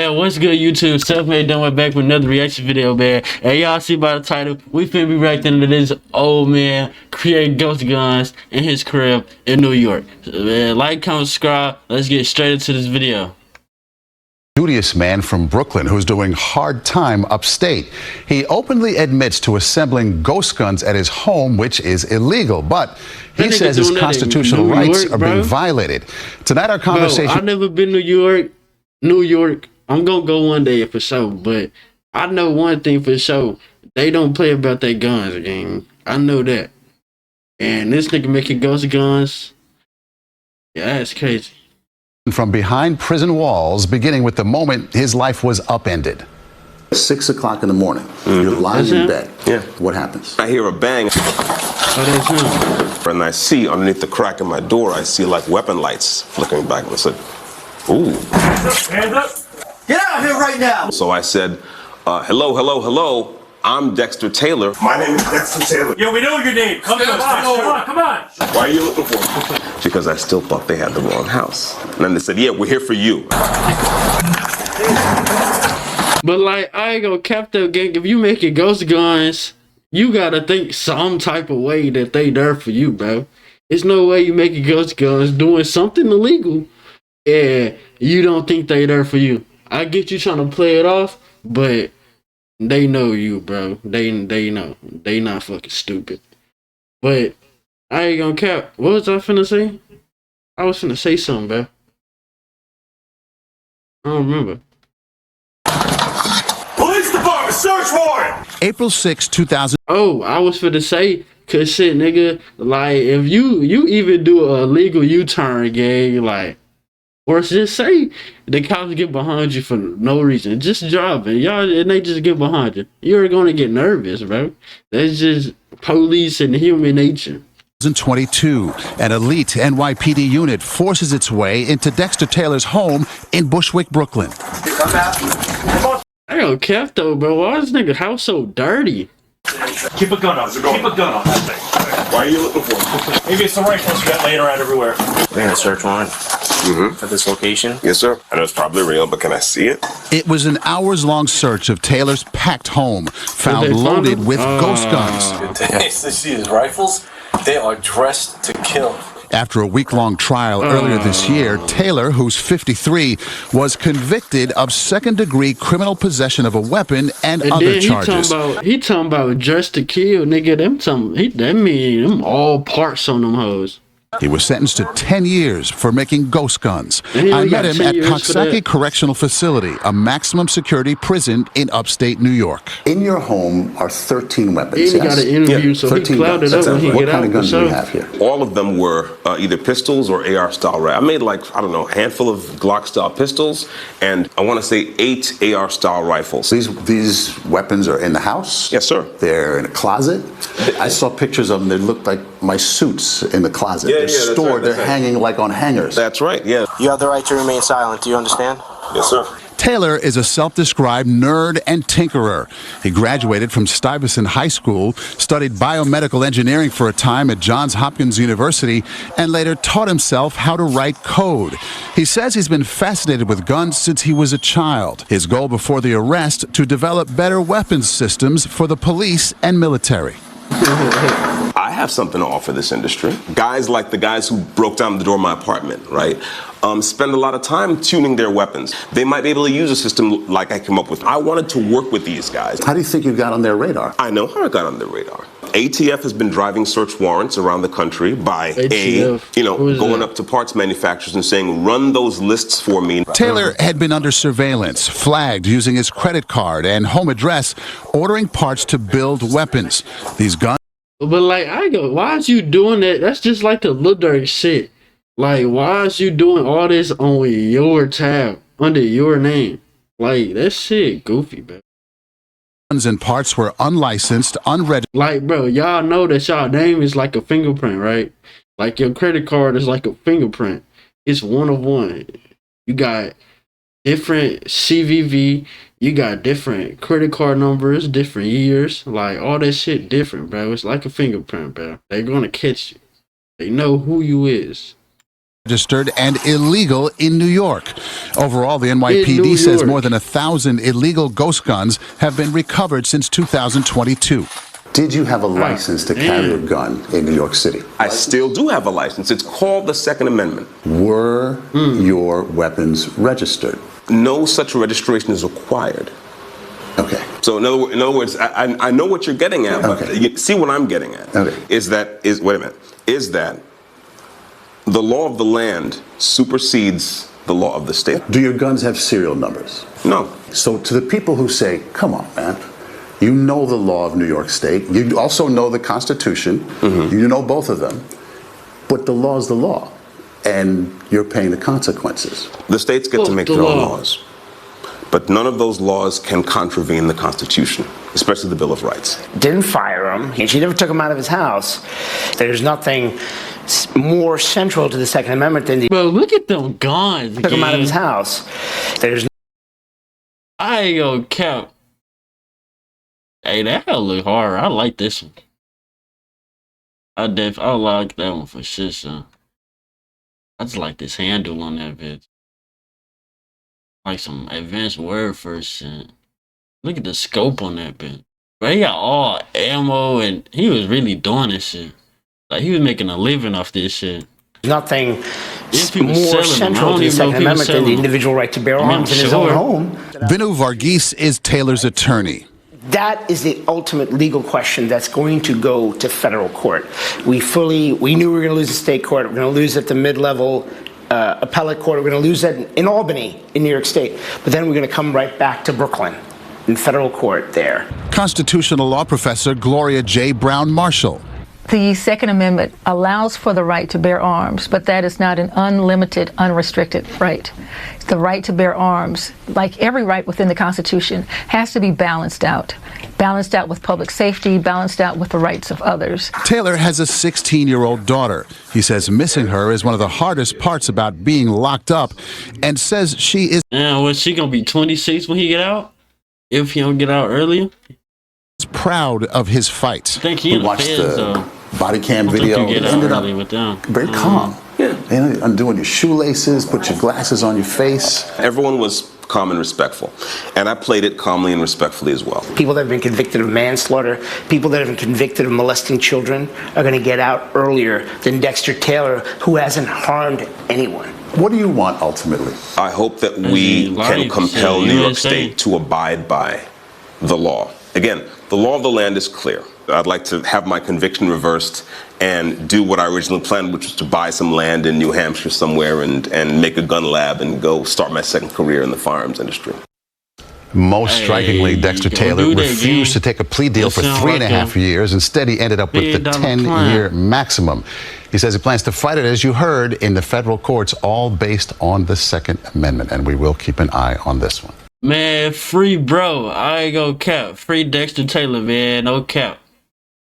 Man, what's good, YouTube? Self-made done went back with another reaction video, man. And y'all see by the title, we finna be reacting to this old man creating ghost guns in his crib in New York. So, man, like, comment, subscribe. Let's get straight into this video. Studious man from Brooklyn who's doing hard time upstate. He openly admits to assembling ghost guns at his home, which is illegal, but he says his constitutional rights are being violated. Tonight our conversation... Bro, I've never been to New York. I'm gonna go one day for sure, but I know one thing for sure. They don't play about their guns again. I know that. And this nigga making ghost guns, yeah, that's crazy. From behind prison walls, beginning with the moment his life was upended. 6 o'clock in the morning, you're lying in bed. Yeah. What happens? I hear a bang. Oh, that's him. And I see underneath the crack in my door, I see like weapon lights flickering back. And I said, ooh. Hands up. Get out of here right now. So I said, hello. I'm Dexter Taylor. My name is Dexter Taylor. Yo, we know your name. Come on. Why are you looking for me? Because I still thought they had the wrong house. And then they said, yeah, we're here for you. But like, I ain't gonna cap that gang. If you making ghost guns, you gotta think some type of way that they there for you, bro. There's no way you making ghost guns doing something illegal and you don't think they there for you. I get you trying to play it off, but they know you, bro. They know. They not fucking stupid. But I ain't gonna cap. What was I finna say? I was finna say something, bro. I don't remember. Police department, search warrant. April 6, 2000. Oh, I was finna say, cause shit, nigga, like if you even do a legal U-turn, gang, like, or just say the cops get behind you for no reason, just driving, y'all, and they just get behind you. You're gonna get nervous, bro. That's just police and human nature. 2022, an elite NYPD unit forces its way into Dexter Taylor's home in Bushwick, Brooklyn. I don't care though, bro. Why is this nigga house so dirty? Keep a gun on. Keep a gun on that thing. Why are you looking for? Maybe it's some rifles you got laying around everywhere. We're gonna search warrant at this location. Yes, sir. I know it's probably real, but can I see it? It was an hours-long search of Taylor's packed home, found loaded with ghost guns. You see his rifles? They are dressed to kill. After a week-long trial earlier this year, Taylor, who's 53, was convicted of second-degree criminal possession of a weapon and other charges. He talking about dressed to kill, nigga. That mean them all parts on them hoes. He was sentenced to 10 years for making ghost guns. And I met him at 10 years for Coxsackie that. Correctional Facility, a maximum security prison in upstate New York. In your home are 13 weapons, He got an interview, so he 13 clouded guns. up when he What get kind out. of guns do you have here? All of them were either pistols or AR style. Right? I made like, I don't know, a handful of Glock style pistols, and I want to say 8 AR style rifles. These weapons are in the house? Yes, sir. They're in a closet? I saw pictures of them. They looked like my suits in the closet. Yeah, they're that's stored. right, that's They're hanging like on hangers. That's right, yeah. You have the right to remain silent. Do you understand? Yes, sir. Taylor is a self-described nerd and tinkerer. He graduated from Stuyvesant High School, studied biomedical engineering for a time at Johns Hopkins University, and later taught himself how to write code. He says he's been fascinated with guns since he was a child. His goal before the arrest, to develop better weapons systems for the police and military. I have something to offer this industry. Guys like the guys who broke down the door of my apartment, right, spend a lot of time tuning their weapons. They might be able to use a system like I came up with. I wanted to work with these guys. How do you think you got on their radar? I know how I got on their radar. ATF has been driving search warrants around the country by going up to parts manufacturers and saying, run those lists for me. Taylor had been under surveillance, flagged using his credit card and home address, ordering parts to build weapons. These guns. But like, why is you doing that? That's just like the Lil Durk shit. Like, why is you doing all this on your tab, under your name? Like, that shit goofy, man. Guns and parts were unlicensed, unregistered. Like, bro, y'all know that y'all name is like a fingerprint, right? Like, your credit card is like a fingerprint. It's one of one. You got different CVV, you got different credit card numbers, different years, like all that shit different, bro. It's like a fingerprint, bro. They're gonna catch you. They know who you is. registered and illegal in New York. Overall, the In New NYPD says York. more than 1,000 illegal ghost guns have been recovered since 2022. Did you have a license to carry a gun in New York City? I still do have a license. It's called the Second Amendment. Were your weapons registered? No such registration is required. Okay. So in other words, I know what you're getting at, but Okay. you see what I'm getting at. Okay. Is that the law of the land supersedes the law of the state? Do your guns have serial numbers? No. So to the people who say, come on, man, you know the law of New York State, you also know the Constitution, you know both of them, but the law is the law, and you're paying the consequences. The states get to Fuck make the their own law. laws. But none of those laws can contravene the Constitution, especially the Bill of Rights. Didn't fire him. She never took him out of his house. There's nothing more central to the Second Amendment than Bro, look at them guns. took him out of his gang. house. There's I ain't gonna cap. Hey, that hell look hard. I like this one. I like that one for sure, son. I just like this handle on that bitch. Like some advanced word first shit. Look at the scope on that bitch. Bro, he got all ammo and he was really doing this shit. Like he was making a living off this shit. nothing If he was more selling them, I central don't to the even know if Second he was Amendment than selling the them. individual right to bear I mean, arms in his sure. own home. Vinu Varghese is Taylor's attorney. That is the ultimate legal question that's going to go to federal court. We knew we were going to lose the state court. We're going to lose at the mid-level appellate court. We're going to lose that in Albany, in New York State. But then we're going to come right back to Brooklyn in federal court there. Constitutional law professor Gloria J. Brown Marshall. The Second Amendment allows for the right to bear arms, but that is not an unlimited, unrestricted right. The right to bear arms, like every right within the Constitution, has to be balanced out with public safety, balanced out with the rights of others. Taylor has a 16-year-old daughter. He says missing her is one of the hardest parts about being locked up, and says she is And was she gonna be 26 when he get out? If he don't get out earlier? proud of his fight. I think he We in the watched feds, the so body cam I think video. you It get out ended up early with them. very calm. Yeah. You know, undoing your shoelaces, put your glasses on your face. Everyone was calm and respectful. And I played it calmly and respectfully as well. People that have been convicted of manslaughter, people that have been convicted of molesting children are going to get out earlier than Dexter Taylor, who hasn't harmed anyone. What do you want ultimately? I hope that we Life, can compel shit, New you York insane. State to abide by the law. Again, the law of the land is clear. I'd like to have my conviction reversed and do what I originally planned, which was to buy some land in New Hampshire somewhere and make a gun lab and go start my second career in the firearms industry. Most Hey, strikingly, Dexter don't Taylor do that, refused gang. to take a plea deal That for sound 3.5 years. Instead, he ended up with the $1 10-year plan. maximum. He says he plans to fight it, as you heard, in the federal courts, all based on the Second Amendment. And we will keep an eye on this one. Man, free bro. I ain't gonna cap. Free Dexter Taylor, man. No cap.